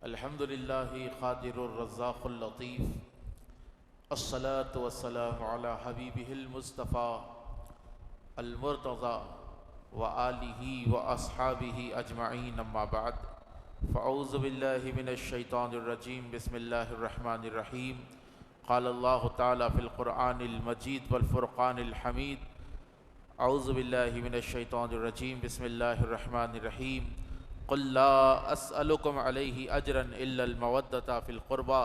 الحمد للہ قادر الرزاق اللطیف الصلاة والسلام علی حبیبہ المصطفیٰ المرتضی وآلہ واصحابہ اجمعین اما بعد فاعوذ باللہ من الشیطان الرجیم بسم اللہ الرحمن الرحیم قال اللہ تعالی فی القرآن المجید والفرقان الحمید اعوذ باللہ من الشیطان الرجیم بسم اللہ الرحمن الرحیم قل لا اسألکم علیہ اجرا الا المودۃ فی القربى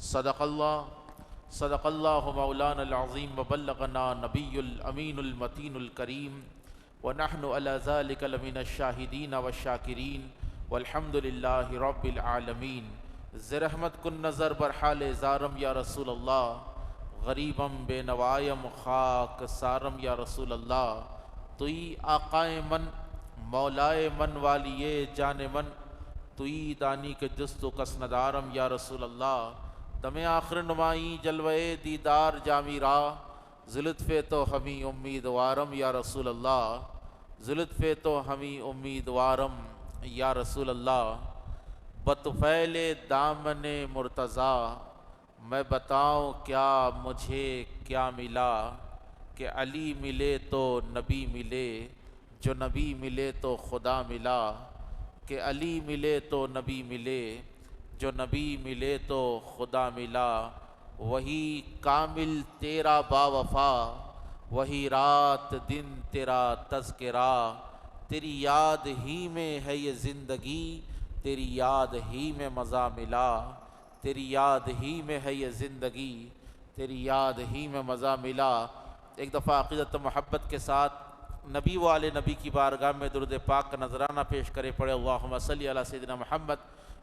صدق اللہ مولانا العظیم وبلغنا نبی الامین المتین الکریم ونحن علی ذلک لمن الشاہدین والشاکرین والحمد للہ رب العالمین زرحمت کن نظر برحال زارم یا رسول اللہ غریبم بے نوائم خاک سارم یا رسول اللہ توئی آقائے من مولائے من والیے جان من توئی دانی کے جست و کس ندارم یا رسول اللہ دم آخر نمائی جلوے دیدار جامی راہ ذلطف تو ہمیں امیدوارم یا رسول اللہ ذلطف تو ہمیں امیدوارم یا رسول اللہ بطفیل دامن مرتضیٰ میں بتاؤں کیا مجھے کیا ملا کہ علی ملے تو نبی ملے جو نبی ملے تو خدا ملا کہ علی ملے تو نبی ملے جو نبی ملے تو خدا ملا وہی کامل تیرا با وفا وہی رات دن تیرا تذکرہ تیری یاد ہی میں ہے یہ زندگی تیری یاد ہی میں مزہ ملا تیری یاد ہی میں ہے یہ زندگی تیری یاد ہی میں مزہ ملا۔ ایک دفعہ عقیدت و محبت کے ساتھ نبی و آل نبی کی بارگاہ میں درود پاک کا نذرانہ پیش کرے پڑے اللہم صلی علی سیدنا محمد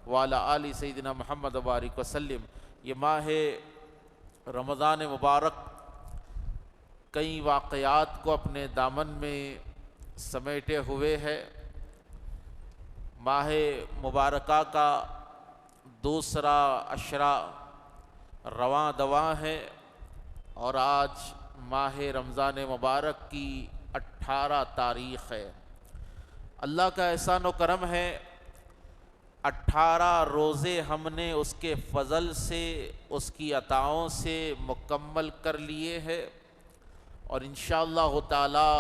وعلی آل سیدنا محمد وبارک وسلم۔ یہ ماہ رمضان مبارک کئی واقعات کو اپنے دامن میں سمیٹے ہوئے ہے۔ ماہ مبارکہ کا دوسرا عشرہ رواں دواں ہے اور آج ماہ رمضان مبارک کی 18 تاریخ ہے۔ اللہ کا احسان و کرم ہے 18 روزے ہم نے اس کے فضل سے اس کی عطاؤں سے مکمل کر لیے ہیں اور انشاءاللہ تعالی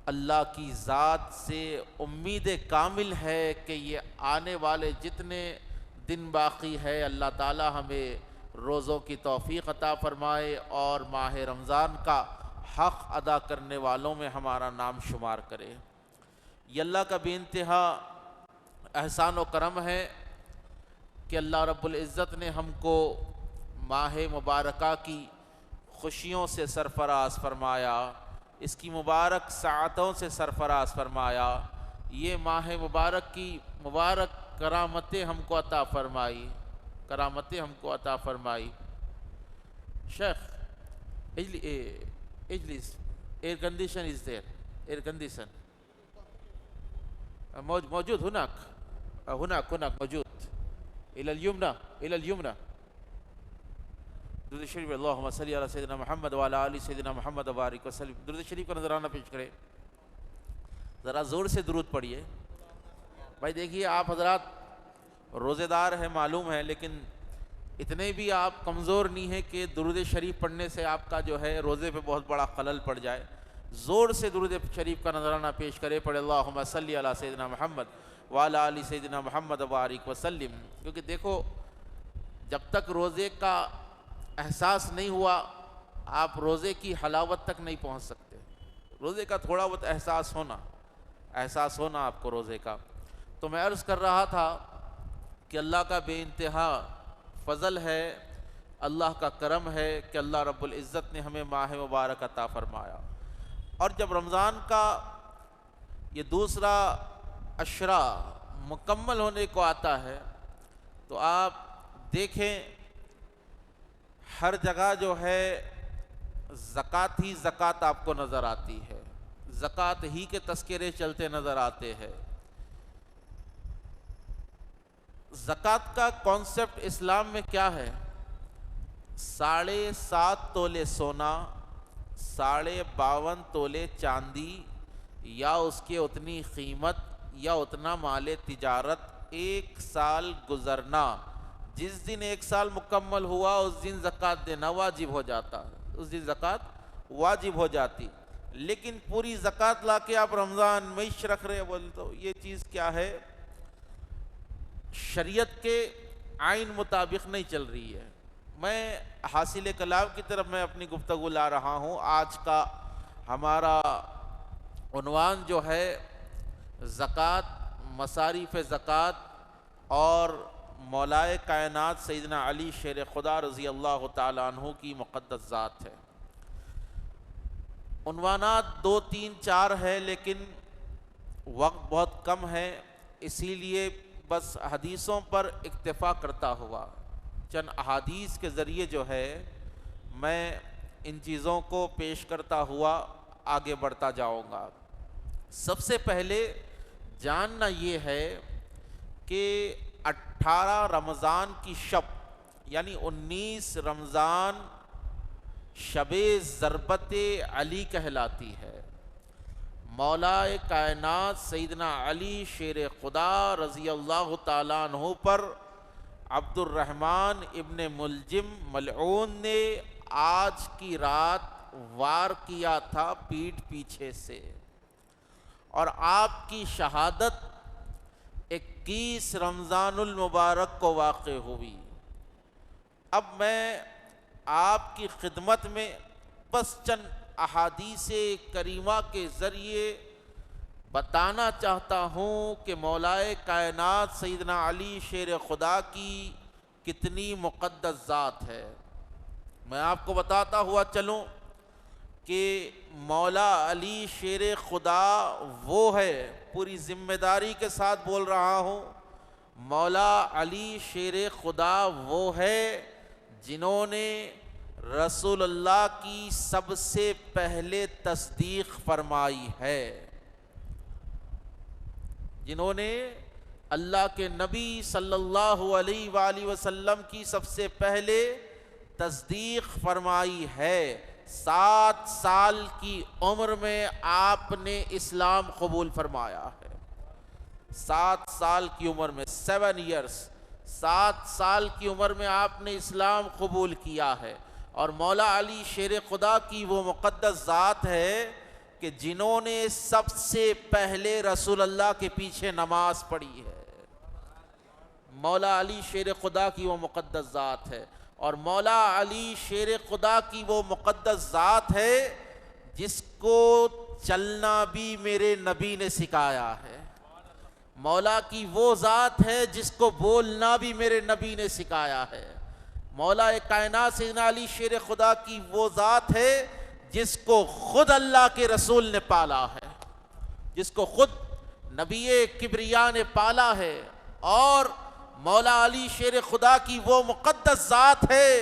اللہ کی ذات سے امید کامل ہے کہ یہ آنے والے جتنے دن باقی ہے اللہ تعالی ہمیں روزوں کی توفیق عطا فرمائے اور ماہ رمضان کا حق ادا کرنے والوں میں ہمارا نام شمار کرے۔ یہ اللہ کا بے انتہا احسان و کرم ہے کہ اللہ رب العزت نے ہم کو ماہ مبارکہ کی خوشیوں سے سرفراز فرمایا، اس کی مبارک ساعتوں سے سرفراز فرمایا، یہ ماہ مبارک کی مبارک کرامتیں ہم کو عطا فرمائی، کرامتیں ہم کو عطا فرمائی۔ شیخ اجلس air condition is there, air condition موجود هناك موجود الى اليمنى درود شریف اللہم صلی علی سیدنا محمد وعلی آل سیدنا محمد وبارک وسلم۔ درود شریف کا نذرانہ پیش کرے، ذرا زور سے درود پڑھیے بھائی۔ دیکھیے آپ حضرات روزے دار ہیں معلوم ہے، لیکن اتنے بھی آپ کمزور نہیں ہیں کہ درود شریف پڑھنے سے آپ کا جو ہے روزے پہ بہت بڑا خلل پڑ جائے۔ زور سے درود شریف کا نذرانہ پیش کرے پڑھے اللہم صلی علی سیدنا محمد وعلی آل سیدنا محمد وبارک وسلم۔ کیونکہ دیکھو جب تک روزے کا احساس نہیں ہوا آپ روزے کی حلاوت تک نہیں پہنچ سکتے۔ روزے کا تھوڑا بہت احساس ہونا آپ کو روزے کا۔ تو میں عرض کر رہا تھا کہ اللہ کا بے انتہا فضل ہے، اللہ کا کرم ہے کہ اللہ رب العزت نے ہمیں ماہ مبارک عطا فرمایا۔ اور جب رمضان کا یہ دوسرا عشرہ مکمل ہونے کو آتا ہے تو آپ دیکھیں ہر جگہ جو ہے زکوٰۃ ہی زکوٰۃ آپ کو نظر آتی ہے، زکوٰۃ ہی کے تذکرے چلتے نظر آتے ہیں۔ زکوٰۃ کا کانسیپٹ اسلام میں کیا ہے؟ 7.5 تولے سونا، 52.5 تولے چاندی یا اس کے اتنی قیمت یا اتنا مال تجارت ایک سال گزرنا، جس دن ایک سال مکمل ہوا اس دن زکوٰۃ دینا واجب ہو جاتا، اس دن زکوٰۃ واجب ہو جاتی۔ لیکن پوری زکوٰۃ لا کے آپ رمضان میں رکھ رہے بولے تو یہ چیز کیا ہے، شریعت کے آئین مطابق نہیں چل رہی ہے۔ میں حاصل کلام کی طرف میں اپنی گفتگو لا رہا ہوں۔ آج کا ہمارا عنوان جو ہے زکوٰۃ، مصارف زکوٰۃ اور مولائے کائنات سیدنا علی شیر خدا رضی اللہ تعالیٰ عنہ کی مقدس ذات ہے۔ عنوانات 2 3 4 ہے لیکن وقت بہت کم ہے، اسی لیے بس حدیثوں پر اکتفا کرتا ہوا چند احادیث کے ذریعے جو ہے میں ان چیزوں کو پیش کرتا ہوا آگے بڑھتا جاؤں گا۔ سب سے پہلے جاننا یہ ہے کہ 18 رمضان کی شب یعنی 19 رمضان شب ضربت علی کہلاتی ہے۔ مولا کائنات سیدنا علی شیر خدا رضی اللہ تعالیٰ عنہ پر عبد الرحمن ابن ملجم ملعون نے آج کی رات وار کیا تھا پیٹھ پیچھے سے، اور آپ کی شہادت 21 رمضان المبارک کو واقع ہوئی۔ اب میں آپ کی خدمت میں بس چند احادیث کریمہ کے ذریعے بتانا چاہتا ہوں کہ مولائے کائنات سیدنا علی شیر خدا کی کتنی مقدس ذات ہے۔ میں آپ کو بتاتا ہوا چلوں کہ مولا علی شیر خدا وہ ہے، پوری ذمہ داری کے ساتھ بول رہا ہوں، مولا علی شیر خدا وہ ہے جنہوں نے رسول اللہ کی سب سے پہلے تصدیق فرمائی ہے، جنہوں نے اللہ کے نبی صلی اللہ علیہ وآلہ وسلم کی سب سے پہلے تصدیق فرمائی ہے۔ 7 سال کی عمر میں آپ نے اسلام قبول فرمایا ہے۔ 7 سال کی عمر میں 7 ایئرس 7 سال کی عمر میں آپ نے اسلام قبول کیا ہے، اور مولا علی شیر خدا کی وہ مقدس ذات ہے کہ جنہوں نے سب سے پہلے رسول اللہ کے پیچھے نماز پڑھی ہے۔ مولا علی شیر خدا کی وہ مقدس ذات ہے، اور مولا علی شیر خدا کی وہ مقدس ذات ہے جس کو چلنا بھی میرے نبی نے سکھایا ہے۔ مولا کی وہ ذات ہے جس کو بولنا بھی میرے نبی نے سکھایا ہے۔ مولا کائنات سیدنا علی شیر خدا کی وہ ذات ہے جس کو خود اللہ کے رسول نے پالا ہے، جس کو خود نبی کبریا نے پالا ہے، اور مولا علی شیر خدا کی وہ مقدس ذات ہے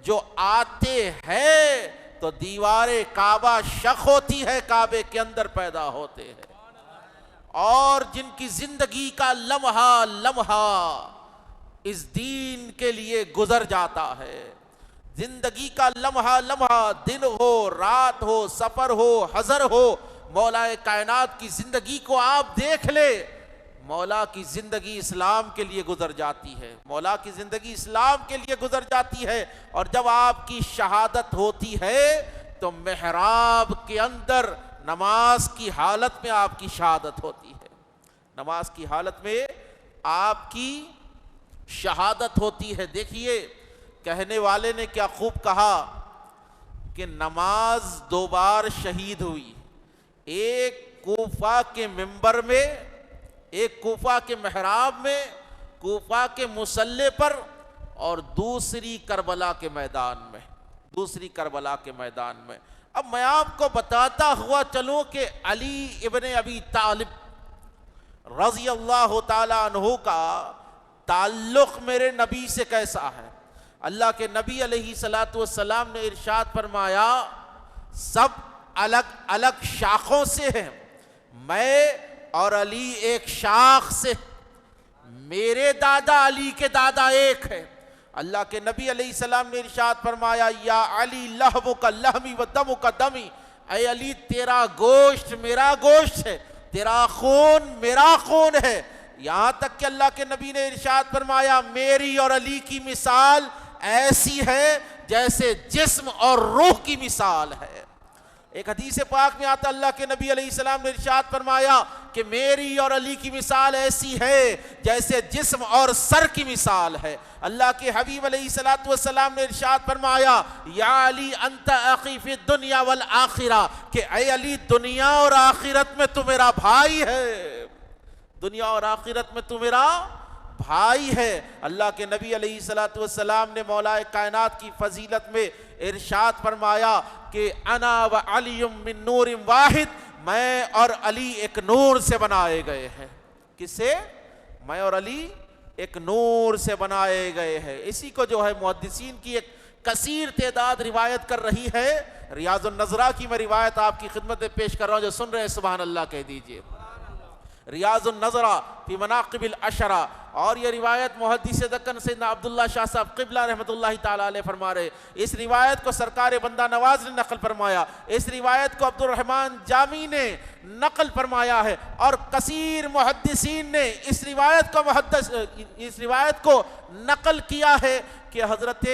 جو آتے ہیں تو دیوار کعبہ شق ہوتی ہے، کعبے کے اندر پیدا ہوتے ہیں، اور جن کی زندگی کا لمحہ لمحہ اس دین کے لیے گزر جاتا ہے، زندگی کا لمحہ لمحہ، دن ہو رات ہو سفر ہو حضر ہو، مولا کائنات کی زندگی کو آپ دیکھ لے، مولا کی زندگی اسلام کے لیے گزر جاتی ہے، مولا کی زندگی اسلام کے لیے گزر جاتی ہے، اور جب آپ کی شہادت ہوتی ہے تو محراب کے اندر نماز کی حالت میں آپ کی شہادت ہوتی ہے، نماز کی حالت میں آپ کی شہادت ہوتی ہے۔ دیکھیے کہنے والے نے کیا خوب کہا کہ نماز 2 بار شہید ہوئی، ایک کوفہ کے منبر میں، ایک کوفہ کے محراب میں، کوفہ کے مصلی پر، اور دوسری کربلا کے میدان میں، دوسری کربلا کے میدان میں۔ اب میں آپ کو بتاتا ہوا چلوں کہ علی ابن ابی طالب رضی اللہ تعالیٰ عنہ کا تعلق میرے نبی سے کیسا ہے۔ اللہ کے نبی علیہ السلام نے ارشاد فرمایا سب الگ الگ شاخوں سے ہیں، میں اور علی ایک شاخ سے، میرے دادا علی کے دادا ایک ہے۔ اللہ کے نبی علیہ السلام نے ارشاد فرمایا یا علی لحمک لحمی و دمک دمی، اے علی تیرا گوشت میرا گوشت ہے، تیرا خون میرا خون ہے، یہاں تک کہ اللہ کے نبی نے ارشاد فرمایا میری اور علی کی مثال ایسی ہے جیسے جسم اور روح کی مثال ہے۔ ایک حدیث پاک میں آتا اللہ کے نبی علیہ السلام نے ارشاد فرمایا کہ میری اور علی کی مثال ایسی ہے جیسے جسم اور سر کی مثال ہے۔ اللہ کے حبیب علیہ السلام نے ارشاد فرمایا یا علی انت اخی فی الدنیا والآخرہ، کہ اے علی دنیا اور آخرت میں تو میرا بھائی ہے، دنیا اور آخرت میں تو میرا بھائی ہے۔ اللہ کے نبی علیہ السلام نے مولا کائنات کی فضیلت میں ارشاد فرمایا کہ انا و علی من نور واحد، میں اور علی ایک نور سے بنائے گئے ہیں۔ کس سے؟ میں اور علی ایک نور سے بنائے گئے ہیں۔ اسی کو جو ہے محدثین کی ایک کثیر تعداد روایت کر رہی ہے۔ ریاض النظرہ کی میں روایت آپ کی خدمت میں پیش کر رہا ہوں، جو سن رہے ہیں سبحان اللہ کہہ دیجئے۔ ریاض النظرہ فی مناقب العشرہ، اور یہ روایت محدث دکن سیدنا عبداللہ شاہ صاحب قبلہ رحمۃ اللہ تعالیٰ علیہ فرما رہے۔ اس روایت کو سرکار بندہ نواز نے نقل فرمایا، اس روایت کو عبد الرحمن جامی نے نقل فرمایا ہے، اور کثیر محدثین نے اس روایت کو نقل کیا ہے کہ حضرت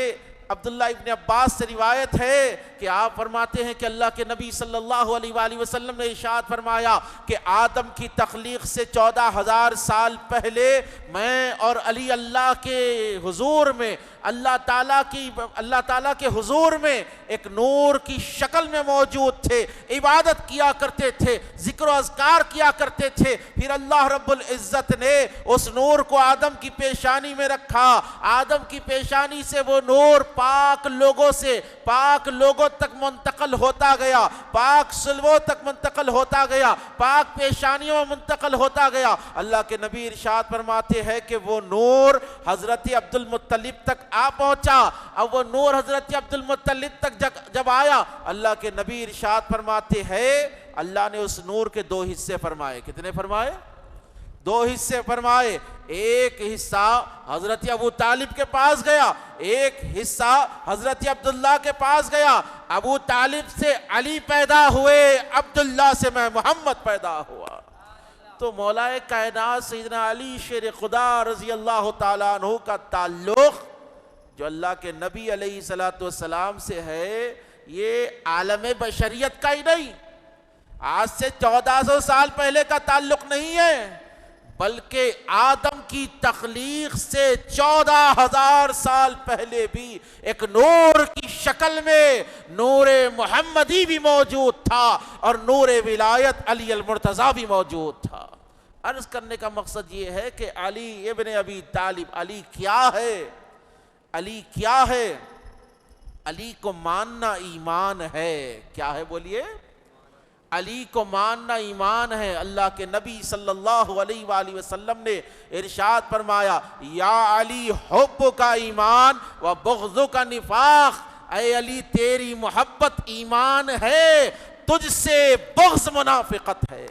عبداللہ ابن عباس سے روایت ہے کہ آپ فرماتے ہیں کہ اللہ کے نبی صلی اللہ علیہ وآلہ وسلم نے ارشاد فرمایا کہ آدم کی تخلیق سے 14,000 سال پہلے میں اور علی اللہ کے حضور میں اللہ تعالیٰ کے حضور میں ایک نور کی شکل میں موجود تھے، عبادت کیا کرتے تھے، ذکر و اذکار کیا کرتے تھے۔ پھر اللہ رب العزت نے اس نور کو آدم کی پیشانی میں رکھا، آدم کی پیشانی سے وہ نور پاک لوگوں تک منتقل ہوتا گیا، پاک سلووں تک منتقل ہوتا گیا، پاک پیشانیوں میں منتقل ہوتا گیا۔ اللہ کے نبی ارشاد فرماتے ہیں کہ وہ نور حضرت عبد المطلب تک آ پہنچا۔ اب وہ نور حضرت عبد المطلب تک جب آیا، اللہ کے نبی ارشاد فرماتے ہیں اللہ نے اس نور کے 2 حصے فرمائے۔ کتنے فرمائے؟ 2 حصے فرمائے۔ ایک حصہ حضرت ابو طالب کے پاس گیا، ایک حصہ حضرت عبداللہ کے پاس گیا۔ ابو طالب سے علی پیدا ہوئے، عبداللہ سے میں محمد پیدا ہوا۔ تو مولا کائنات سیدنا علی شیر خدا رضی اللہ تعالیٰ عنہ کا تعلق جو اللہ کے نبی علیہ السلام سے ہے، یہ عالم بشریت کا ہی نہیں، آج سے 1400 سال پہلے کا تعلق نہیں ہے، بلکہ آدم کی تخلیق سے 14,000 سال پہلے بھی ایک نور کی شکل میں نور محمدی بھی موجود تھا، اور نور ولایت علی المرتضیٰ بھی موجود تھا۔ عرض کرنے کا مقصد یہ ہے کہ علی ابن ابی طالب، علی کیا ہے؟ علی کیا ہے؟ علی کو ماننا ایمان ہے۔ کیا ہے بولیے؟ علی کو ماننا ایمان ہے۔ اللہ کے نبی صلی اللہ علیہ وآلہ وسلم نے ارشاد فرمایا یا علی حب کا ایمان و بغض کا نفاق، اے علی تیری محبت ایمان ہے، تجھ سے بغض منافقت ہے۔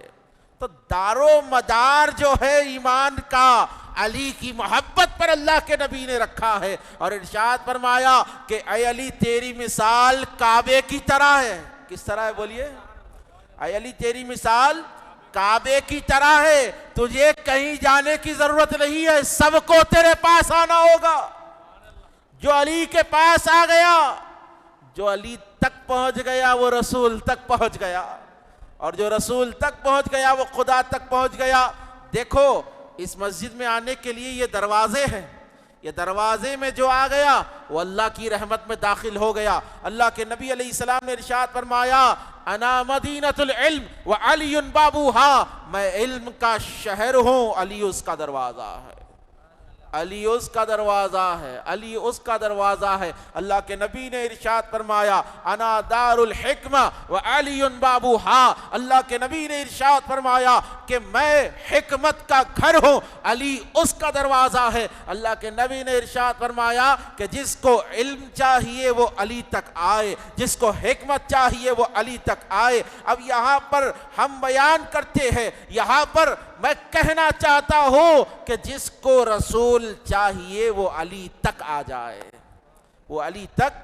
تو دار و مدار جو ہے ایمان کا علی کی محبت پر اللہ کے نبی نے رکھا ہے، اور ارشاد فرمایا کہ اے علی تیری مثال کعبے کی طرح ہے۔ کس طرح ہے بولیے؟ اے علی تیری مثال کعبے کی طرح ہے، تجھے کہیں جانے کی ضرورت نہیں ہے، سب کو تیرے پاس آنا ہوگا۔ جو علی کے پاس آ گیا، جو علی تک پہنچ گیا، وہ رسول تک پہنچ گیا، اور جو رسول تک پہنچ گیا وہ خدا تک پہنچ گیا۔ دیکھو اس مسجد میں آنے کے لیے یہ دروازے ہیں، یہ دروازے میں جو آ گیا وہ اللہ کی رحمت میں داخل ہو گیا۔ اللہ کے نبی علیہ السلام نے ارشاد فرمایا انا مدینۃ العلم وعلی بابوہا، میں علم کا شہر ہوں، علی اس کا دروازہ ہے، علی اس کا دروازہ ہے، علی اس کا دروازہ ہے۔ اللہ کے نبی نے ارشاد فرمایا انا دار الحکمہ وعلی بابوہا، اللہ کے نبی نے ارشاد فرمایا کہ میں حکمت کا گھر ہوں، علی اس کا دروازہ ہے۔ اللہ کے نبی نے ارشاد فرمایا کہ جس کو علم چاہیے وہ علی تک آئے، جس کو حکمت چاہیے وہ علی تک آئے۔ اب یہاں پر ہم بیان کرتے ہیں، یہاں پر میں کہنا چاہتا ہوں کہ جس کو رسول چاہیے وہ علی تک آ جائے، وہ علی تک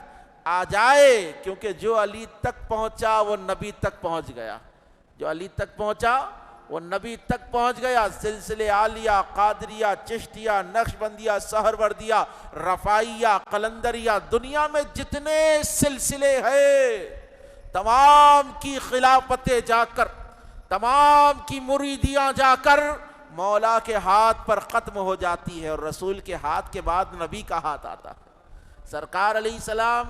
آ جائے، کیونکہ جو علی تک پہنچا وہ نبی تک پہنچ گیا، جو علی تک پہنچا وہ نبی تک پہنچ گیا. سلسلے عالیہ، قادریہ، چشتیہ، نقشبندیہ، سہروردیہ، رفاعیہ، قلندریہ، دنیا میں جتنے سلسلے ہیں تمام کی خلافتیں جا کر، تمام کی مریدیاں جا کر مولا کے ہاتھ پر ختم ہو جاتی ہے، اور رسول کے ہاتھ کے بعد نبی کا ہاتھ آتا ہے. سرکار علیہ السلام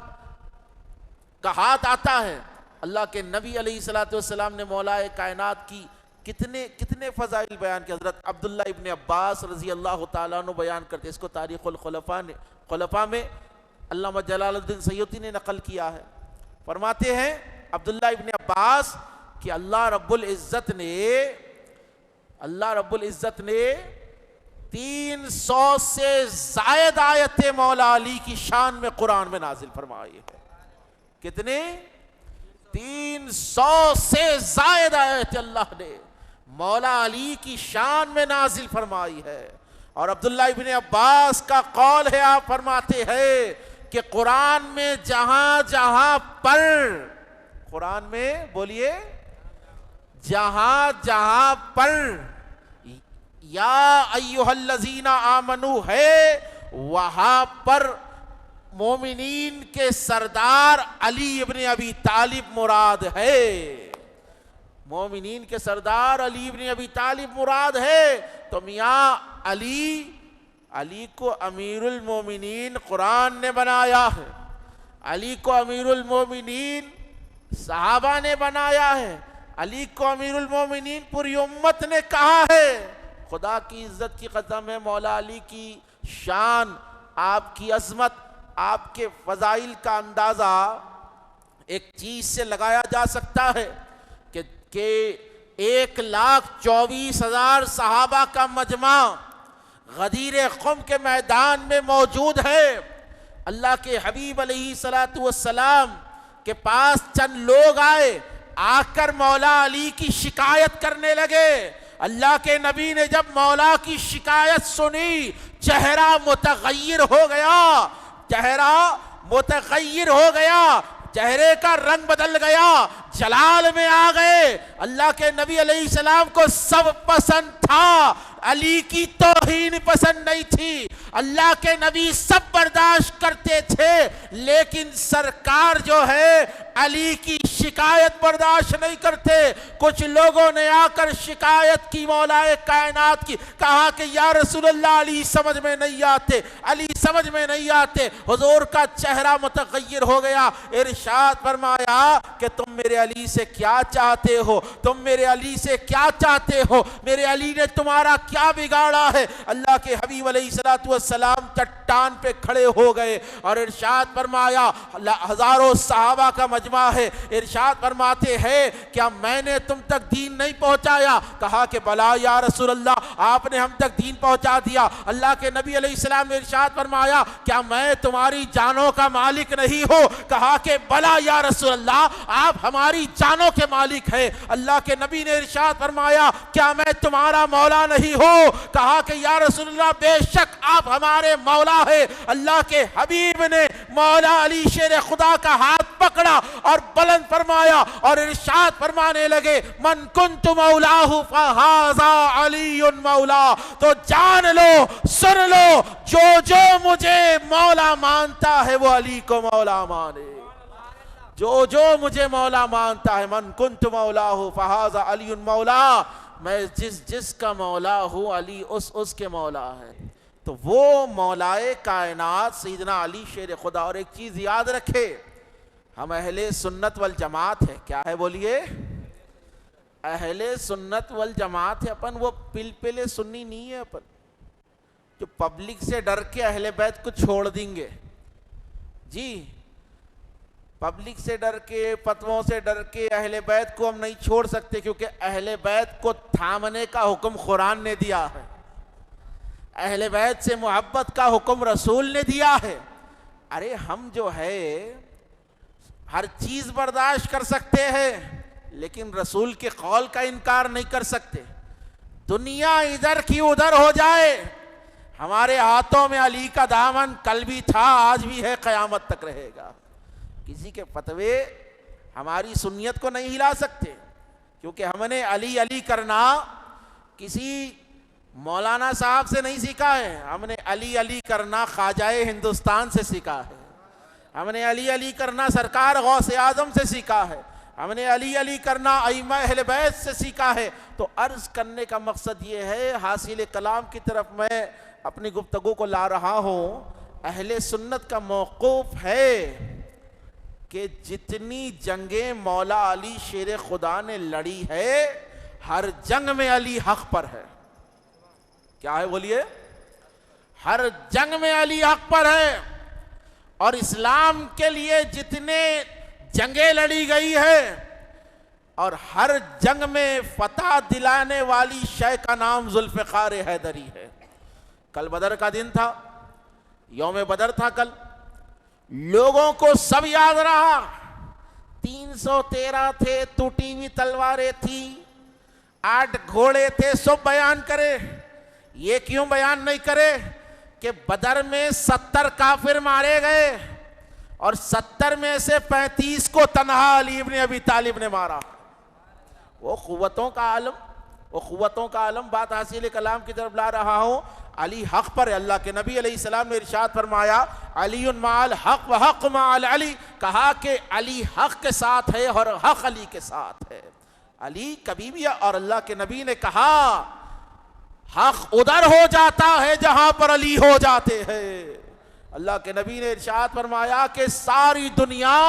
کا ہاتھ آتا ہے. اللہ کے نبی علیہ السلام نے مولا کائنات کی کتنے فضائل بیان کیا. حضرت عبداللہ ابن عباس رضی اللہ تعالیٰ عنہ بیان کرتے، اس کو تاریخ الخلفاء میں علامہ جلال الدین سیوطی نے نقل کیا ہے. فرماتے ہیں عبداللہ ابن عباس کہ اللہ رب العزت نے 300 سے زائد آیتیں مولا علی کی شان میں قرآن میں نازل فرمائی ہے. کتنے؟ 300 سے زائد آیتیں اللہ نے مولا علی کی شان میں نازل فرمائی ہے. اور عبداللہ ابن عباس کا قول ہے، آپ فرماتے ہیں کہ قرآن میں جہاں جہاں پر، قرآن میں بولیے، جہاں جہاں پر یا ایھا الذین آمنو ہے، وہاں پر مومنین کے سردار علی ابن ابی طالب مراد ہے. مومنین کے سردار علی ابن ابی طالب مراد ہے. تو میاں علی کو امیر المومنین قرآن نے بنایا ہے، علی کو امیر المومنین صحابہ نے بنایا ہے، علی کو امیر المومنین پوری امت نے کہا ہے. خدا کی عزت کی قسم ہے، مولا علی کی شان، آپ کی عظمت، آپ کے فضائل کا اندازہ ایک چیز سے لگایا جا سکتا ہے کہ 1,24,000 صحابہ کا مجمع غدیر قم کے میدان میں موجود ہے. اللہ کے حبیب علیہ السلام کے پاس چند لوگ آئے، آ کر مولا علی کی شکایت کرنے لگے. اللہ کے نبی نے جب مولا کی شکایت سنی، چہرہ متغیر ہو گیا، چہرہ متغیر ہو گیا، چہرے کا رنگ بدل گیا، جلال میں آ گئے. اللہ کے نبی علیہ السلام کو سب پسند تھا، علی کی توہین پسند نہیں تھی. اللہ کے نبی سب برداشت کرتے تھے، لیکن سرکار جو ہے علی کی شکایت برداشت نہیں کرتے. کچھ لوگوں نے آ کر شکایت کی مولا کائنات کی، کہا کہ یا رسول اللہ علی سمجھ میں نہیں آتے، علی سمجھ میں نہیں آتے. حضور کا چہرہ متغیر ہو گیا. ارشاد فرمایا کہ تم میرے علی سے کیا چاہتے ہو، تم میرے علی سے کیا چاہتے ہو، میرے علی نے تمہارا کیا بگاڑا ہے. اللہ کے حبیب علیہ السلام چٹان پہ کھڑے ہو گئے اور ارشاد فرمایا، ہزاروں صحابہ کا مجمع ہے، ارشاد فرماتے ہیں کیا میں نے تم تک دین نہیں پہنچایا؟ کہا کہ بلا یا رسول اللہ، آپ نے ہم تک دین پہنچا دیا. اللہ کے نبی علیہ السلام نے ارشاد فرمایا کیا میں تمہاری جانوں کا مالک نہیں ہوں؟ کہا کہ بلا یا رسول اللہ، آپ ہماری جانوں کے مالک ہیں. اللہ کے نبی نے ارشاد فرمایا کیا میں تمہارا مولا نہیں ہوں؟ کہا کہ یا رسول اللہ بے شک آپ ہمارے مولا ہیں. اللہ کے حبیب نے مولا علی شیر خدا کا ہاتھ پکڑا اور بلند فرمایا اور ارشاد فرمانے لگے، من کنت مولاہ فہذا علی مولا. تو جان لو، سن لو، جو مجھے مولا مانتا ہے وہ علی کو مولا مانے. جو مجھے مولا مانتا ہے، من کنت مولاہ فہذا علی مولا، میں جس کا مولا ہوں علی اس کے مولا ہے. تو وہ مولائے کائنات سیدنا علی شیر خدا. اور ایک چیز یاد رکھے، ہم اہل سنت والجماعت ہے. کیا ہے بولیے؟ اہل سنت والجماعت ہے. اپن وہ پلپلے سنی نہیں ہے، اپن جو پبلک سے ڈر کے اہل بیت کو چھوڑ دیں گے. جی، پبلک سے ڈر کے، فتووں سے ڈر کے اہل بیت کو ہم نہیں چھوڑ سکتے، کیونکہ اہل بیت کو تھامنے کا حکم قرآن نے دیا ہے، اہل بیت سے محبت کا حکم رسول نے دیا ہے. ارے ہم جو ہے ہر چیز برداشت کر سکتے ہیں، لیکن رسول کے قول کا انکار نہیں کر سکتے. دنیا ادھر کی ادھر ہو جائے، ہمارے ہاتھوں میں علی کا دامن کل بھی تھا، آج بھی ہے، قیامت تک رہے گا. کسی کے فتوے ہماری سنیت کو نہیں ہلا سکتے، کیونکہ ہم نے علی علی کرنا کسی مولانا صاحب سے نہیں سیکھا ہے، ہم نے علی علی کرنا خواجہ ہندوستان سے سیکھا ہے، ہم نے علی علی کرنا سرکار غوث اعظم سے سیکھا ہے، ہم نے علی علی کرنا ائمہ اہل بیت سے سیکھا ہے۔ تو عرض کرنے کا مقصد یہ ہے، حاصل کلام کی طرف میں اپنی گفتگو کو لا رہا ہوں، اہل سنت کا موقف ہے کہ جتنی جنگیں مولا علی شیر خدا نے لڑی ہے، ہر جنگ میں علی حق پر ہے۔ کیا ہے بولیے؟ ہر جنگ میں علی حق پر ہے، اور اسلام کے لیے جتنے جنگیں لڑی گئی ہے، اور ہر جنگ میں فتح دلانے والی شے کا نام ذوالفقار حیدری ہے۔ کل بدر کا دن تھا، یوم بدر تھا کل، لوگوں کو سب یاد رہا، 313 تھے، ٹوٹی ہوئی تلواریں تھی، 8 گھوڑے تھے، سب بیان کرے۔ یہ کیوں بیان نہیں کرے کہ بدر میں 70 کافر مارے گئے، اور 70 میں سے 35 کو تنہا علی ابن ابی طالب نے مارا۔ وہ قوتوں کا عالم، بات حاصل کلام کی طرف لا رہا ہوں۔ علی حق پر ہے۔ اللہ کے نبی علیہ السلام نے ارشاد فرمایا، علی مع الحق و حق مع العلی، کہا کہ علی حق کے ساتھ ہے اور حق علی کے ساتھ ہے۔ علی کبھی بھی، اور اللہ کے نبی نے کہا حق ادھر ہو جاتا ہے جہاں پر علی ہو جاتے ہیں۔ اللہ کے نبی نے ارشاد فرمایا کہ ساری دنیا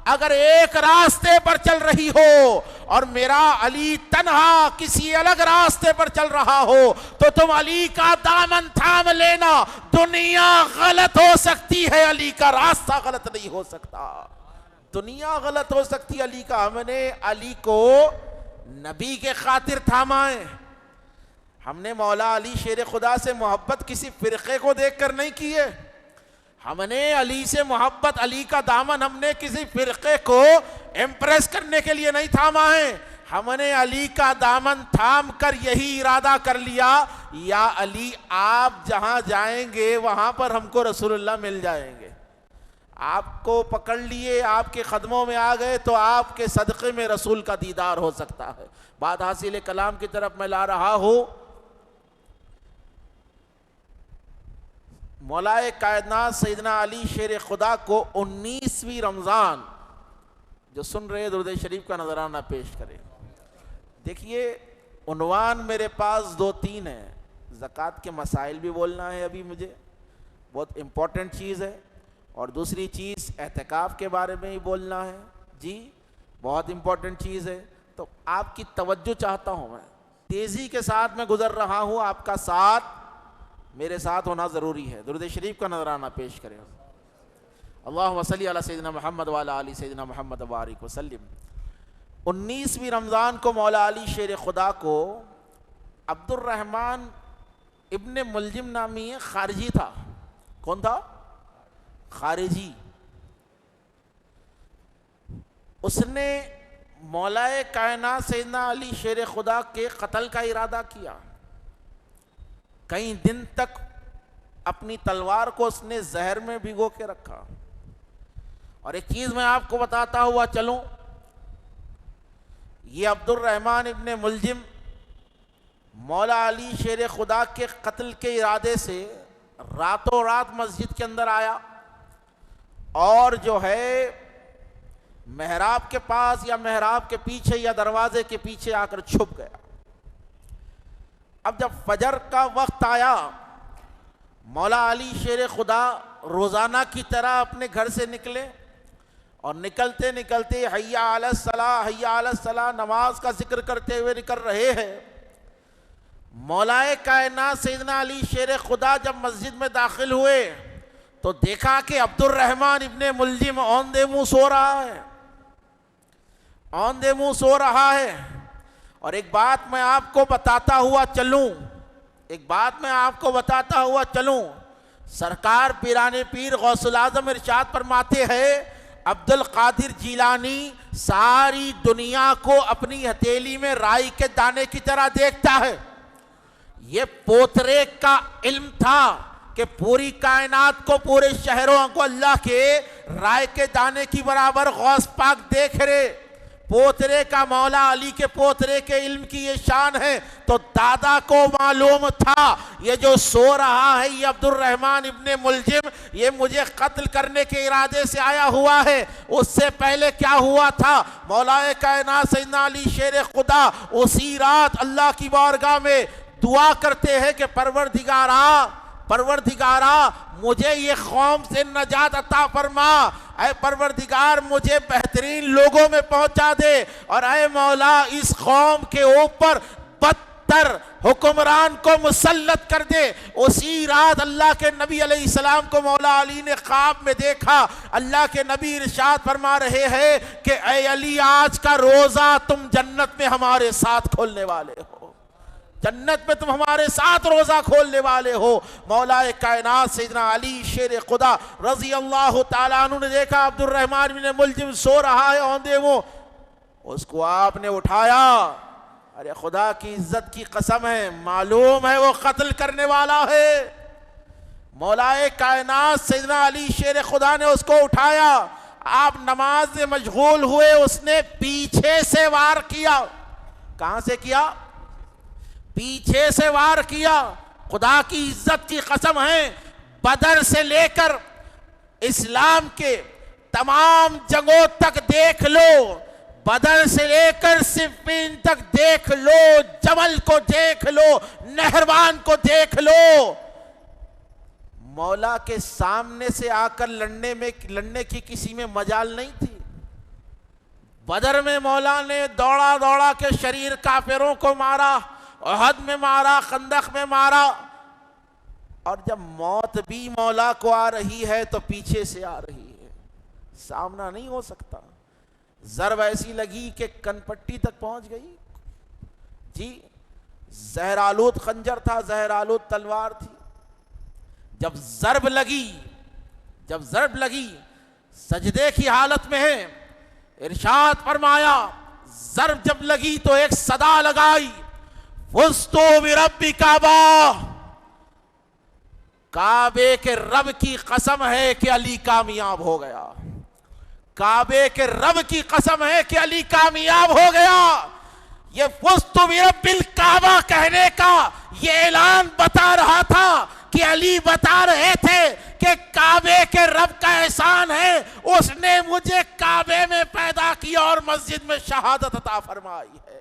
اگر ایک راستے پر چل رہی ہو اور میرا علی تنہا کسی الگ راستے پر چل رہا ہو تو تم علی کا دامن تھام لینا۔ دنیا غلط ہو سکتی ہے، علی کا راستہ غلط نہیں ہو سکتا۔ دنیا غلط ہو سکتی، علی کا۔ ہم نے علی کو نبی کے خاطر تھاما ہے۔ ہم نے مولا علی شیر خدا سے محبت کسی فرقے کو دیکھ کر نہیں کی ہے۔ ہم نے علی سے محبت، علی کا دامن ہم نے کسی فرقے کو امپریس کرنے کے لیے نہیں تھاما ہے۔ ہم نے علی کا دامن تھام کر یہی ارادہ کر لیا، یا علی آپ جہاں جائیں گے وہاں پر ہم کو رسول اللہ مل جائیں گے۔ آپ کو پکڑ لیے، آپ کے قدموں میں آ گئے تو آپ کے صدقے میں رسول کا دیدار ہو سکتا ہے۔ بات حاصل کلام کی طرف میں لا رہا ہوں۔ مولا کائنات سیدنا علی شیر خدا کو 19ویں رمضان، جو سن رہے درود شریف کا نذرانہ پیش کریں۔ دیکھیے عنوان میرے پاس 2-3 ہیں۔ زکوٰۃ کے مسائل بھی بولنا ہے ابھی مجھے، بہت امپورٹنٹ چیز ہے، اور دوسری چیز اعتکاف کے بارے میں ہی بولنا ہے، جی بہت امپورٹنٹ چیز ہے۔ تو آپ کی توجہ چاہتا ہوں، میں تیزی کے ساتھ میں گزر رہا ہوں، آپ کا ساتھ میرے ساتھ ہونا ضروری ہے۔ درود شریف کا نذرانہ پیش کریں۔ اللہم صلی علی سیدنا محمد وعلی آل سیدنا محمد وبارک وسلم۔ 19ویں رمضان کو مولا علی شیر خدا کو عبد الرحمن ابن ملجم نامی خارجی تھا۔ کون تھا؟ خارجی۔ اس نے مولا کائنات سیدنا علی شیر خدا کے قتل کا ارادہ کیا۔ کئی دن تک اپنی تلوار کو اس نے زہر میں بھگو کے رکھا۔ اور ایک چیز میں آپ کو بتاتا ہوا چلوں، یہ عبد الرحمن ابن ملجم مولا علی شیر خدا کے قتل کے ارادے سے راتوں رات مسجد کے اندر آیا، اور جو ہے محراب کے پاس یا محراب کے پیچھے یا دروازے کے پیچھے آ کر چھپ گیا۔ اب جب فجر کا وقت آیا، مولا علی شیر خدا روزانہ کی طرح اپنے گھر سے نکلے، اور نکلتے نکلتے حی علی الصلاۃ حی علی الصلاۃ نماز کا ذکر کرتے ہوئے نکل رہے ہیں۔ مولا کائنات سیدنا علی شیر خدا جب مسجد میں داخل ہوئے تو دیکھا کہ عبد الرحمن ابن ملجم اوندے منہ سو رہا ہے، اوندے منہ سو رہا ہے۔ اور ایک بات میں آپ کو بتاتا ہوا چلوں، سرکار پیران پیر غوث العظم ارشاد فرماتے ہیں، عبد القادر جیلانی ساری دنیا کو اپنی ہتھیلی میں رائی کے دانے کی طرح دیکھتا ہے۔ یہ پوترے کا علم تھا کہ پوری کائنات کو، پورے شہروں کو اللہ کے رائے کے دانے کی برابر غوث پاک دیکھ رہے۔ پوترے کا مولا علی کے پوترے کے علم کی یہ شان ہے، تو دادا کو معلوم تھا یہ جو سو رہا ہے یہ عبد الرحمن ابن ملجم یہ مجھے قتل کرنے کے ارادے سے آیا ہوا ہے۔ اس سے پہلے کیا ہوا تھا؟ مولا کائنات سیدنا علی شیر خدا اسی رات اللہ کی بارگاہ میں دعا کرتے ہیں کہ پروردگارا مجھے یہ قوم سے نجات عطا فرما، اے پروردگار مجھے بہترین لوگوں میں پہنچا دے، اور اے مولا اس قوم کے اوپر بدتر حکمران کو مسلط کر دے۔ اسی رات اللہ کے نبی علیہ السلام کو مولا علی نے خواب میں دیکھا، اللہ کے نبی ارشاد فرما رہے ہیں کہ اے علی آج کا روزہ تم جنت میں ہمارے ساتھ کھولنے والے ہو، جنت میں تم ہمارے ساتھ روزہ کھولنے والے ہو۔ مولا کائنات سیدنا علی شیر خدا رضی اللہ تعالیٰ عنہ نے دیکھا عبد الرحمن بن ملجم سو رہا ہے اوندے وہ، اس کو آپ نے اٹھایا، ارے خدا کی عزت کی قسم ہے معلوم ہے وہ قتل کرنے والا ہے۔ مولا کائنات سیدنا علی شیر خدا نے اس کو اٹھایا، آپ نماز میں مشغول ہوئے، اس نے پیچھے سے وار کیا۔ کہاں سے کیا؟ پیچھے سے وار کیا۔ خدا کی عزت کی قسم ہے بدر سے لے کر اسلام کے تمام جنگوں تک دیکھ لو، بدر سے لے کر صفین تک دیکھ لو، جمل کو دیکھ لو، نہروان کو دیکھ لو، مولا کے سامنے سے آ کر لڑنے کی کسی میں مجال نہیں تھی۔ بدر میں مولا نے دوڑا کے شریر کافروں کو مارا، احد میں مارا، خندق میں مارا، اور جب موت بھی مولا کو آ رہی ہے تو پیچھے سے آ رہی ہے، سامنا نہیں ہو سکتا۔ ضرب ایسی لگی کہ کن پٹی تک پہنچ گئی، جی زہر آلود خنجر تھا، زہر آلود تلوار تھی۔ جب ضرب لگی سجدے کی حالت میں ہے، ارشاد فرمایا ضرب جب لگی تو ایک صدا لگائی، فزتو برب کعبہ، کعبے کے رب کی قسم ہے کہ علی کامیاب ہو گیا، کعبے کے رب کی قسم ہے کہ علی کامیاب ہو گیا۔ یہ فزتو برب الکعبہ کہنے کا یہ اعلان بتا رہا تھا کہ علی بتا رہے تھے کہ کعبے کے رب کا احسان ہے، اس نے مجھے کعبے میں پیدا کیا اور مسجد میں شہادت عطا فرمائی ہے۔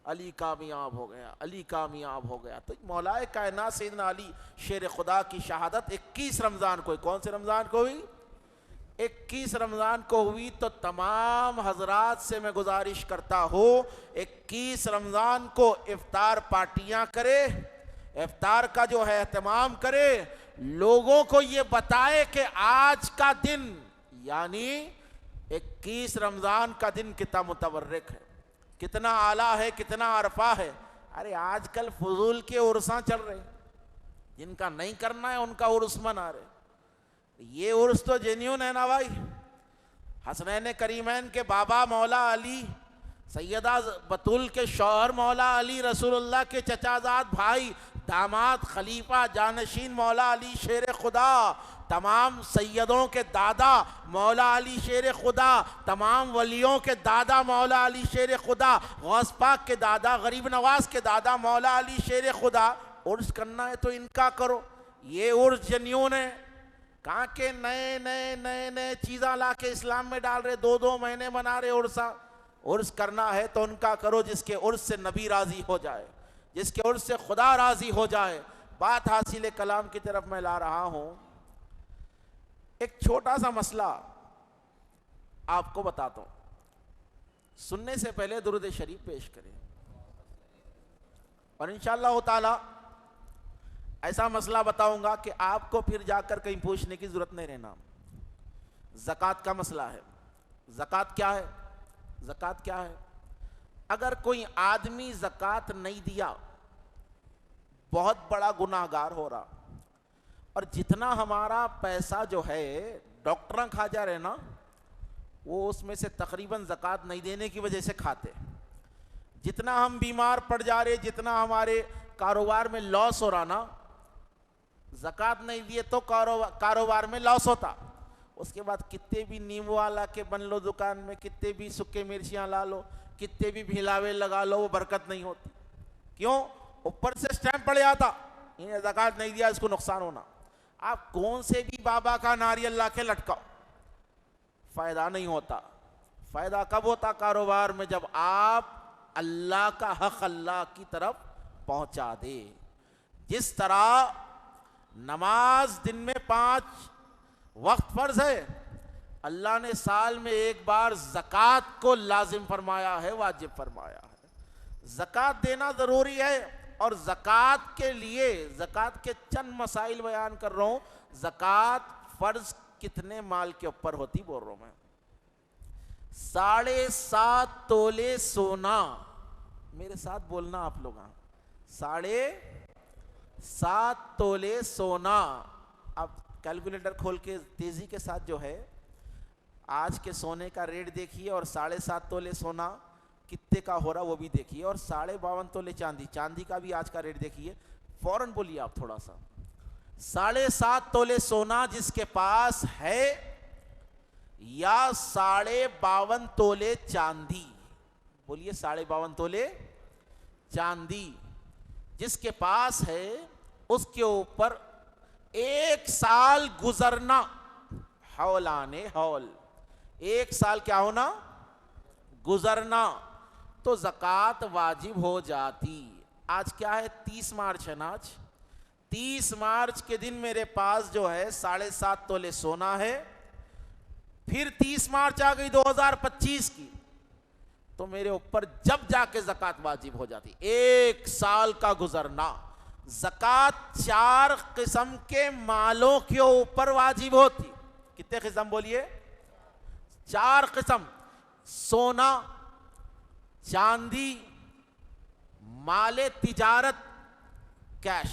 علی کامیاب ہو گیا، علی کامیاب ہو گیا۔ تو مولا کائنات سیدنا علی شیر خدا کی شہادت 21 رمضان کو، کون سے رمضان کو ہوئی؟ 21 رمضان کو ہوئی۔ تو تمام حضرات سے میں گزارش کرتا ہوں 21 رمضان کو افطار پارٹیاں کرے، افطار کا جو ہے اہتمام کرے، لوگوں کو یہ بتائے کہ آج کا دن یعنی 21 رمضان کا دن کتنا متبرک ہے، کتنا اعلیٰ ہے، کتنا عرفہ ہے۔ ارے آج کل فضول کے عرساں چل رہے، جن کا نہیں کرنا ہے ان کا عرس منا رہے۔ یہ عرس تو جینیون ہے نا بھائی، حسنین کریمین کے بابا مولا علی، سیدہ بطول کے شوہر مولا علی، رسول اللہ کے چچا زاد بھائی، داماد، خلیفہ، جانشین مولا علی شیر خدا، تمام سیدوں کے دادا مولا علی شیر خدا، تمام ولیوں کے دادا مولا علی شیر خدا، غوث پاک کے دادا، غریب نواز کے دادا مولا علی شیر خدا۔ عرس کرنا ہے تو ان کا کرو، یہ عرس جنیون ہے۔ کہاں کے نئے چیزاں لا کے اسلام میں ڈال رہے، 2 مہینے منا رہے عرساں۔ عرس کرنا ہے تو ان کا کرو جس کے عرس سے نبی راضی ہو جائے، جس کے عرس سے خدا راضی ہو جائے۔ بات حاصل کلام کی طرف میں لا رہا ہوں، ایک چھوٹا سا مسئلہ آپ کو بتاتا ہوں، سننے سے پہلے درود شریف پیش کریں، اور انشاءاللہ تعالی ایسا مسئلہ بتاؤں گا کہ آپ کو پھر جا کر کہیں پوچھنے کی ضرورت نہیں رہنا۔ زکوٰۃ کا مسئلہ ہے۔ زکوٰۃ کیا ہے؟ زکوٰۃ کیا ہے؟ اگر کوئی آدمی زکوٰۃ نہیں دیا بہت بڑا گناہ گار ہو رہا، اور جتنا ہمارا پیسہ جو ہے ڈاکٹراں کھا جا رہے نا، وہ اس میں سے تقریباً زکوٰۃ نہیں دینے کی وجہ سے کھاتے۔ جتنا ہم بیمار پڑ جا رہے، جتنا ہمارے کاروبار میں لاس ہو رہا نا، زکوٰۃ نہیں دیے تو کاروبار میں لاس ہوتا۔ اس کے بعد کتنے بھی نیمبو والا کے بن لو دکان میں، کتنے بھی سکے مرچیاں لا لو، کتنے بھی بھلاوے لگا لو، وہ برکت نہیں ہوتی. کیوں؟ اوپر سے سٹیمپ پڑ جاتا، انہیں زکوٰۃ نہیں دیا، اس کو نقصان ہونا. آپ کون سے بھی بابا کا ناریل لا کے لٹکاؤ، فائدہ نہیں ہوتا. فائدہ کب ہوتا کاروبار میں؟ جب آپ اللہ کا حق اللہ کی طرف پہنچا دے. جس طرح نماز دن میں 5 وقت فرض ہے، اللہ نے سال میں ایک بار زکوٰۃ کو لازم فرمایا ہے، واجب فرمایا ہے. زکوٰۃ دینا ضروری ہے. اور زکوٰۃ کے لیے زکوٰۃ کے چند مسائل بیان کر رہا ہوں. زکوٰۃ فرض کتنے مال کے اوپر ہوتی بول رہا ہوں میں؟ 7.5 تولے سونا. میرے ساتھ بولنا آپ لوگ. 7.5 تولے سونا. اب کیلکولیٹر کھول کے تیزی کے ساتھ جو ہے آج کے سونے کا ریٹ دیکھیے، اور 7.5 تولے سونا کتنے کا ہو رہا وہ بھی دیکھیے، اور 52.5 تولے چاندی کا بھی آج کا ریٹ دیکھیے. فوراً بولیے آپ تھوڑا سا. 7.5 تولے سونا جس کے پاس ہے، یا 52.5 تولے چاندی. بولیے 52.5 تولے چاندی جس کے پاس ہے، اس کے اوپر 1 سال گزرنا، حولانے حول، 1 سال کیا ہونا؟ گزرنا، تو زکوٰۃ واجب ہو جاتی. آج کیا ہے؟ 30 مارچ ہے نا. آج 30 مارچ کے دن میرے پاس جو ہے 7.5 تولے سونا ہے. پھر 30 مارچ آ گئی 2025 کی، تو میرے اوپر جب جا کے زکوٰۃ واجب ہو جاتی. 1 سال کا گزرنا. زکوٰۃ 4 قسم کے مالوں کے اوپر واجب ہوتی. کتنے قسم بولیے؟ 4 قسم. سونا، چاندی، مال تجارت، کیش.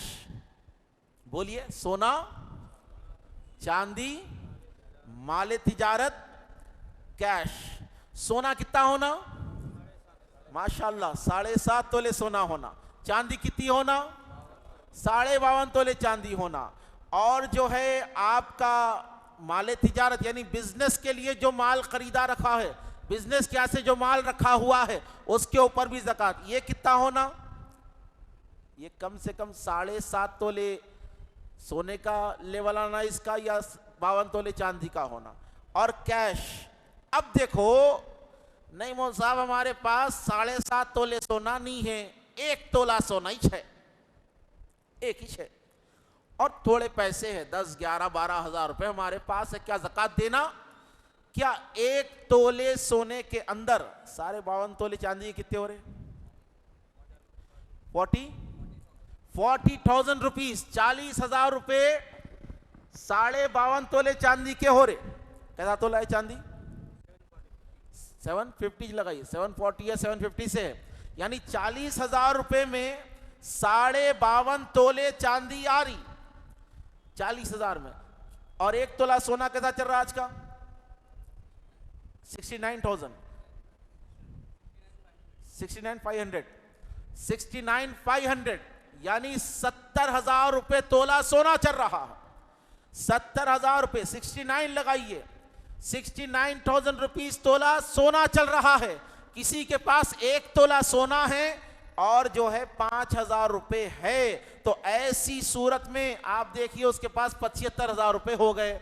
بولیے سونا، چاندی، مال تجارت، کیش. سونا کتنا ہونا؟ ماشاءاللہ 7.5 تولے سونا ہونا. چاندی کتنی ہونا؟ 52.5 تولے چاندی ہونا. اور جو ہے آپ کا مال تجارت یعنی بزنس کے لیے جو مال خریدا رکھا ہے، بزنس کیا سے جو مال رکھا ہوا ہے، اس کے اوپر بھی زکوٰۃ. یہ کتنا ہونا؟ یہ کم سے کم 7.5 تولے سونے کا لیول آنا اس کا، یا 52 تولے چاندی کا ہونا. اور کیش. اب دیکھو نہیں مول صاحب ہمارے پاس 7.5 تولے سونا نہیں ہے، 1 تولہ سونا ہی ہے، ایک ہی ہے، اور تھوڑے پیسے ہیں 10 11 12 ہزار روپے ہمارے پاس ہے. کیا زکوٰۃ دینا؟ کیا 1 تولے سونے کے اندر 52.5 تولے چاندی کتنے ہو رہے؟ 40,000 روپیز، 40,000 روپے 52.5 تولے چاندی کے ہو رہے. کیسا تولا ہے چاندی؟ 750 لگائیے، 740 یا 750 سے ہے، یعنی 40,000 روپے میں 52.5 تولے چاندی آ رہی 40,000 میں. اور 1 تولہ سونا کیسا چل رہا آج کا؟ 69,000، 69,500، 69,500 یعنی 70,000 روپے تولہ سونا چل رہا ہے. 70,000 روپے 69 لگائیے، 69,000 روپیز تولہ سونا چل رہا ہے. کسی کے پاس 1 تولہ سونا ہے اور جو ہے 5,000 روپے ہے، تو ایسی صورت میں آپ دیکھیے اس کے پاس 75,000 روپے ہو گئے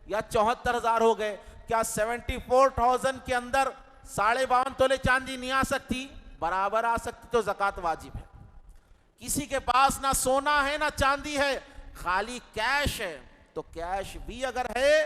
یا 74,000 ہو گئے. کیا 74,000 کے اندر 52.5 تولے چاندی نہیں آ سکتی؟ برابر آ سکتی. تو زکوٰۃ واجب ہے. کسی کے پاس نہ سونا ہے نہ چاندی ہے، خالی کیش ہے، تو کیش بھی اگر ہے،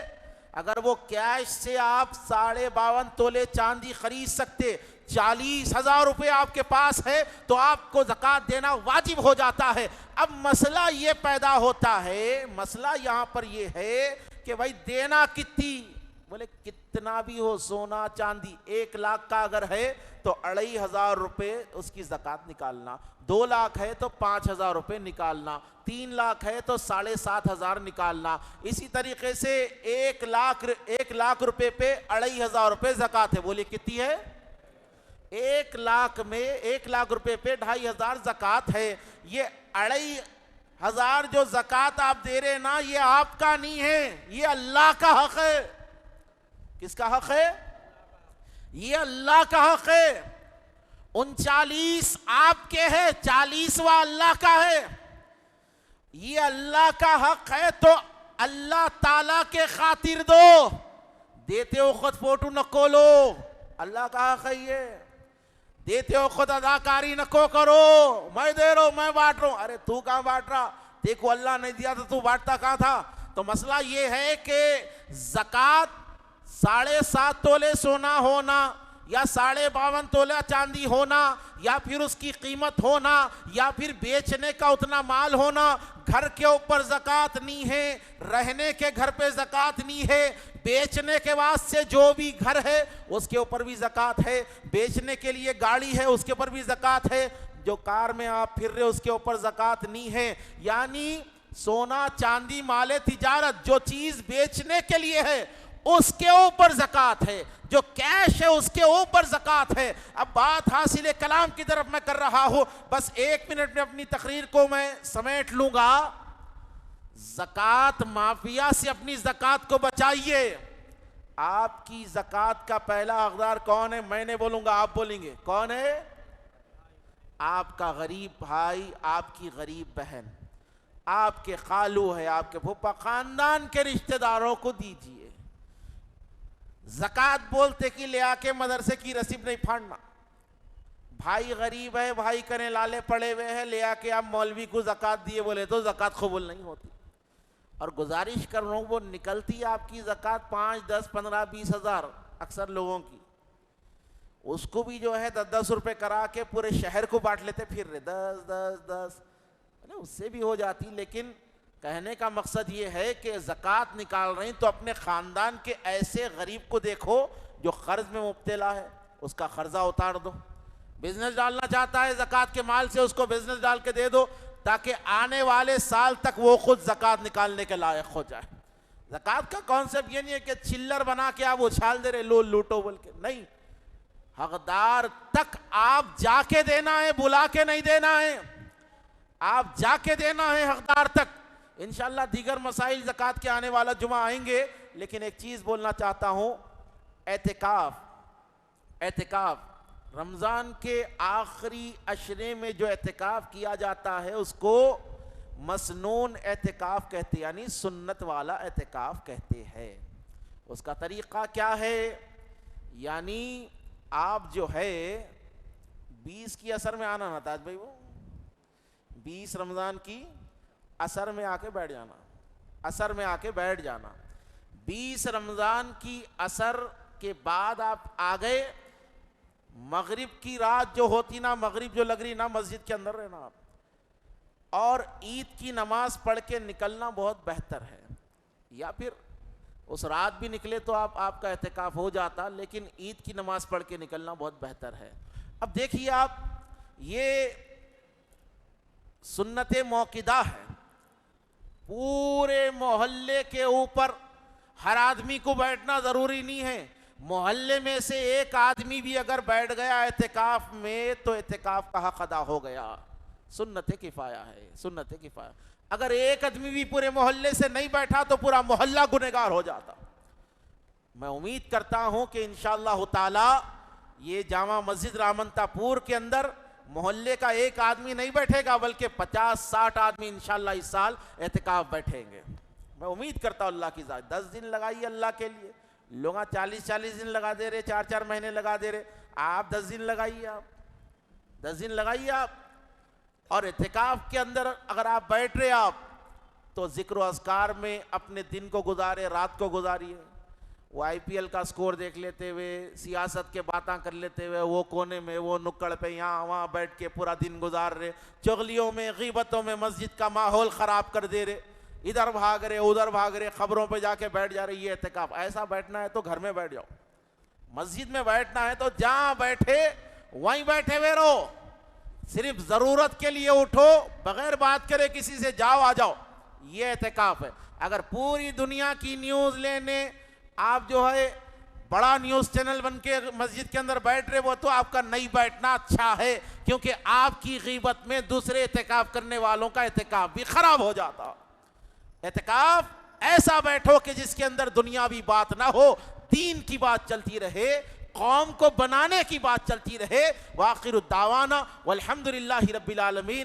اگر وہ کیش سے آپ 52.5 تولے چاندی خرید سکتے، 40,000 روپے آپ کے پاس ہے، تو آپ کو زکوٰۃ دینا واجب ہو جاتا ہے. اب مسئلہ یہ پیدا ہوتا ہے، مسئلہ یہاں پر یہ ہے کہ بھائی دینا کتنی؟ بولے کتنا بھی ہو سونا چاندی، 1 لاکھ کا اگر ہے تو 2,500 روپے اس کی زکوٰۃ نکالنا، 2 لاکھ ہے تو 5,000 روپے نکالنا، 3 لاکھ ہے تو 7,500 نکالنا. اسی طریقے سے 1 لاکھ روپے پہ 2,500 روپے زکوٰۃ ہے. بولیے کتنی ہے؟ 1 لاکھ میں 1 لاکھ روپے پہ 2,500 زکوٰۃ ہے. یہ 2,500 جو زکوٰۃ آپ دے رہے نا، یہ آپ کا نہیں ہے، یہ اللہ کا حق ہے. کس کا حق ہے؟ یہ اللہ کا حق ہے۔ 39 آپ کے ہے، 40واں اللہ کا ہے۔ یہ اللہ کا حق ہے تو اللہ تعالیٰ کے خاطر دو، دیتے ہو خود فوٹو نکو لو، اللہ کا حق ہے یہ۔ دیتے ہو خود اداکاری نکو کرو، میں دے رہا ہوں، میں بانٹ رہا ہوں، ارے تو کہاں بانٹ رہا؟ دیکھو اللہ نہیں دیا تو بانٹتا کہاں تھا؟ تو مسئلہ یہ ہے کہ زکوٰۃ 7.5 تولے سونا ہونا یا 52.5 تولہ چاندی ہونا یا پھر اس کی قیمت ہونا یا پھر بیچنے کا اتنا مال ہونا، گھر کے اوپر زکوٰۃ نہیں ہے، رہنے کے گھر پہ زکوٰۃ نہیں ہے، بیچنے کے واسطے جو بھی گھر ہے اس کے اوپر بھی زکوٰۃ ہے، بیچنے کے لیے گاڑی ہے اس کے اوپر بھی زکوٰۃ ہے، جو کار میں آپ پھر رہے اس کے اوپر زکوٰۃ نہیں ہے۔ یعنی سونا چاندی مال تجارت جو چیز بیچنے کے لیے ہے اس کے اوپر زکوٰۃ ہے، جو کیش ہے اس کے اوپر زکوٰۃ ہے۔ اب بات حاصل کلام کی طرف میں کر رہا ہوں، بس 1 منٹ میں اپنی تقریر کو میں سمیٹ لوں گا۔ زکوٰۃ مافیا سے اپنی زکوٰۃ کو بچائیے۔ آپ کی زکوٰۃ کا پہلا حقدار کون ہے؟ میں نہیں بولوں گا، آپ بولیں گے۔ کون ہے؟ آپ کا غریب بھائی، آپ کی غریب بہن، آپ کے خالو ہے، آپ کے پھوپھا، خاندان کے رشتہ داروں کو دیجیے۔ زکوٰۃ بولتے کہ لے آ کے مدرسے کی رسید نہیں پھاڑنا۔ بھائی غریب ہے، بھائی کریں لالے پڑے ہوئے ہیں، لے آ کے آپ مولوی کو زکوٰۃ دیے بولے تو زکوٰۃ قبول نہیں ہوتی۔ اور گزارش کر رہا ہوں، وہ نکلتی آپ کی زکوٰۃ 5، 10، 15، 20 ہزار اکثر لوگوں کی، اس کو بھی جو ہے 10 روپے کرا کے پورے شہر کو بانٹ لیتے پھر رہے، 10 اس سے بھی ہو جاتی۔ لیکن کہنے کا مقصد یہ ہے کہ زکوٰۃ نکال رہے ہیں تو اپنے خاندان کے ایسے غریب کو دیکھو جو قرض میں مبتلا ہے، اس کا قرضہ اتار دو۔ بزنس ڈالنا چاہتا ہے زکوٰۃ کے مال سے، اس کو بزنس ڈال کے دے دو تاکہ آنے والے سال تک وہ خود زکوٰۃ نکالنے کے لائق ہو جائے۔ زکوٰۃ کا کانسیپٹ یہ نہیں ہے کہ چلر بنا کے آپ اچھال دے رہے لو لوٹو بول کے، نہیں، حقدار تک آپ جا کے دینا ہے، بلا کے نہیں دینا ہے، آپ جا کے دینا ہے حقدار تک۔ انشاءاللہ دیگر مسائل زکوٰۃ کے آنے والا جمعہ آئیں گے، لیکن ایک چیز بولنا چاہتا ہوں، اعتکاف رمضان کے آخری عشرے میں جو اعتکاف کیا جاتا ہے اس کو مسنون اعتکاف کہتے ہیں، یعنی سنت والا اعتکاف کہتے ہیں۔ اس کا طریقہ کیا ہے؟ یعنی آپ جو ہے 20 کی عصر میں آنا نا تاج بھائی، وہ 20 رمضان کی عصر میں آ کے بیٹھ جانا، عصر میں آ کے بیٹھ جانا۔ 20 رمضان کی عصر کے بعد آپ آ گئے، مغرب کی رات جو ہوتی نا، مغرب جو لگ رہی نا، مسجد کے اندر رہنا آپ، اور عید کی نماز پڑھ کے نکلنا بہت بہتر ہے، یا پھر اس رات بھی نکلے تو آپ کا اعتکاف ہو جاتا، لیکن عید کی نماز پڑھ کے نکلنا بہت بہتر ہے۔ اب دیکھیے آپ، یہ سنت موقدہ ہے، پورے محلے کے اوپر ہر آدمی کو بیٹھنا ضروری نہیں ہے، محلے میں سے ایک آدمی بھی اگر بیٹھ گیا اعتکاف میں تو اعتکاف کا حق ادا ہو گیا۔ سنت کفایہ ہے، سنت کفایہ۔ اگر ایک آدمی بھی پورے محلے سے نہیں بیٹھا تو پورا محلہ گنہگار ہو جاتا۔ میں امید کرتا ہوں کہ انشاءاللہ تعالی یہ جامع مسجد رامنتا پور کے اندر محلے کا ایک آدمی نہیں بیٹھے گا، بلکہ 50-60 آدمی انشاءاللہ اس سال اعتکاف بیٹھیں گے۔ میں امید کرتا ہوں اللہ کی ذات۔ 10 دن لگائیے اللہ کے لیے، لوگ 40 دن لگا دے رہے، 4 مہینے لگا دے رہے، آپ 10 دن لگائیے، آپ 10 دن لگائیے آپ۔ اور اعتکاف کے اندر اگر آپ بیٹھ رہے آپ تو ذکر و اذکار میں اپنے دن کو گزارے، رات کو گزاریے۔ وہ IPL کا سکور دیکھ لیتے ہوئے، سیاست کے باتاں کر لیتے ہوئے، وہ کونے میں، وہ نکڑ پہ یہاں وہاں بیٹھ کے پورا دن گزار رہے، چغلیوں میں، غیبتوں میں مسجد کا ماحول خراب کر دے رہے، ادھر بھاگ رہے ادھر بھاگ رہے، خبروں پہ جا کے بیٹھ جا رہے۔ یہ اعتکاف ایسا بیٹھنا ہے تو گھر میں بیٹھ جاؤ، مسجد میں بیٹھنا ہے تو جہاں بیٹھے وہیں بیٹھے ہوئے رہو، صرف ضرورت کے لیے اٹھو، بغیر بات کرے کسی سے جاؤ آ جاؤ، یہ اعتکاف ہے۔ اگر پوری دنیا کی نیوز لینے آپ جو ہے بڑا نیوز چینل بن کے مسجد کے اندر بیٹھ رہے، وہ تو آپ کا نہیں بیٹھنا اچھا ہے، کیونکہ آپ کی غیبت میں دوسرے اعتکاف کرنے والوں کا اعتکاف بھی خراب ہو جاتا۔ اعتکاف ایسا بیٹھو کہ جس کے اندر دنیاوی بات نہ ہو، دین کی بات چلتی رہے، قوم کو بنانے کی بات چلتی رہے۔ وآخر الدعوانا والحمدللہ رب العالمین۔